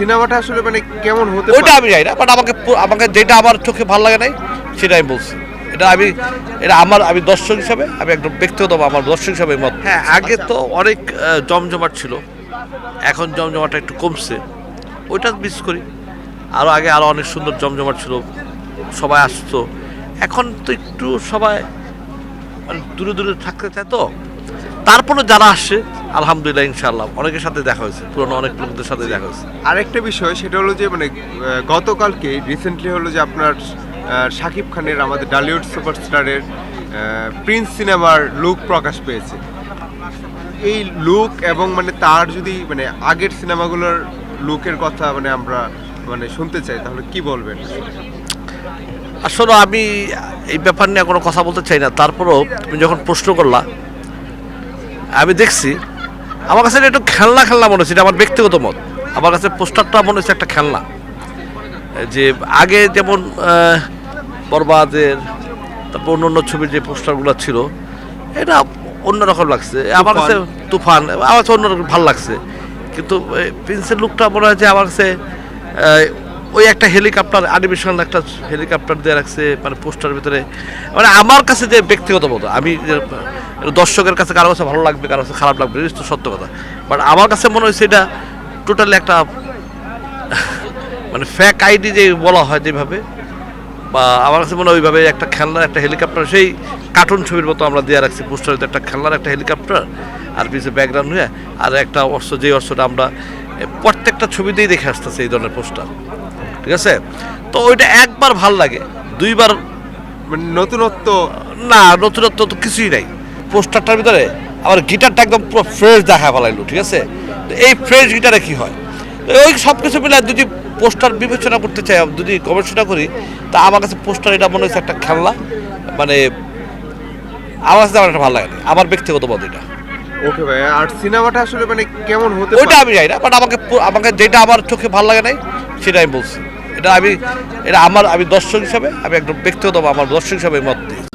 সিনেমাটা আসলে মানে কেমন হতে ওইটা পারে? আমি জানি না, বাট আমাকে যেটা আমার চোখে ভালো লাগে নাই সেটা আমি বলছি। এটা আমি দর্শক হিসাবে, আমি একদম ব্যক্তিগত আমার দর্শক হিসাবে মত। হ্যাঁ, আগে তো অনেক জমজমাট ছিল, এখন জমজমাটটা একটু কমছে, ওইটা মিস করি। আগে আরও অনেক সুন্দর জমজমাট ছিল, সবাই আসতো। এখন তো একটু সবাই মানে দূরে দূরে থাকতে চায়, তো তারপরে যারা আসছে আলহামদুলিল্লাহ ইনশাআল্লাহ অনেকের সাথে দেখা হয়েছে, পুরনো অনেক লোকদের সাথে দেখা হয়েছে। আরেকটা বিষয় সেটা হলো যে মানে গতকালকে রিসেন্টলি হলো যে আপনার শাকিব খানের, আমাদের ডালিউড সুপারস্টারের প্রিন্স সিনেমার লুক প্রকাশ পেয়েছে। এই লুক এবং মানে তার যদি মানে আগের সিনেমাগুলোর লুকের কথা মানে আমরা মানে শুনতে চাই, তাহলে কি বলবেন? আসলে আমি এই ব্যাপার নিয়ে কোনো কথা বলতে চাই না, তারপরেও তুমি যখন প্রশ্ন করলা আমি দেখছি, আমার কাছে এটা একটু খেলনা খেলনা মনে হচ্ছে, এটা আমার ব্যক্তিগত মত। আমার কাছে পোস্টারটা মনে হচ্ছে একটা খেলনা, যে আগে যেমন বরবাদের, তারপর অন্য অন্য ছবির যে পোস্টারগুলো ছিল, এটা অন্যরকম লাগছে আমার কাছে। তুফান আমার কাছে অন্যরকম ভালো লাগছে, কিন্তু প্রিন্সের লুকটা মনে হয় যে আমার কাছে ওই একটা হেলিকপ্টার, অ্যানিমেশন একটা হেলিকপ্টার দিয়ে রাখছে মানে পোস্টারের ভিতরে। মানে আমার কাছে যে ব্যক্তিগত মতো, আমি দর্শকের কাছে কারো কাছে ভালো লাগবে, কারো কাছে খারাপ লাগবে, এটা তো সত্য কথা। বাট আমার কাছে মনে হয়েছে এটা টোটালি একটা মানে ফ্যাক আইডি যে বলা হয় যেভাবে, বা আমার কাছে মনে হয় ওইভাবে একটা খেলনার একটা হেলিকপ্টার, সেই কার্টুন ছবির মতো আমরা দিয়ে রাখছি পোস্টারে, একটা খেলনার একটা হেলিকপ্টার আর পিছিয়ে ব্যাকগ্রাউন্ড হয়ে আর একটা অস্ত্র, যে অস্ত্রটা আমরা প্রত্যেকটা ছবিতেই দেখে আসতেছি এই ধরনের পোস্টার, ঠিক আছে? তো ওইটা একবার ভাল লাগে, দুইবার মানে নতুনত্ব না, নতুনত্ব তো কিছুই নাই পোস্টারটার ভিতরে। আবার গিটারটা একদম পুরো ফ্রেশ দেখা ফেলাইলো, ঠিক আছে? তো এই ফ্রেশ গিটারে কি হয়, তো ওই সব কিছু মিলে যদি পোস্টার বিবেচনা করতে চাই, যদি গবেষণা করি, তা আমার কাছে পোস্টার এটা মনে হচ্ছে একটা খেলনা। মানে আমার কাছে আমার একটা ভালো লাগে না, আমার ব্যক্তিগত মত এটা। ওকে ভাই, আর সিনেমাটা আসলে মানে কেমন হতে ওইটা পারে? আমি জানি না, বাট আমাকে যেটা আমার চোখে ভালো লাগে নাই সেটা আমি বলছি। এটা আমি দর্শক হিসাবে, আমি একদম ব্যক্তিগত আমার দর্শক হিসাবে মত দিই।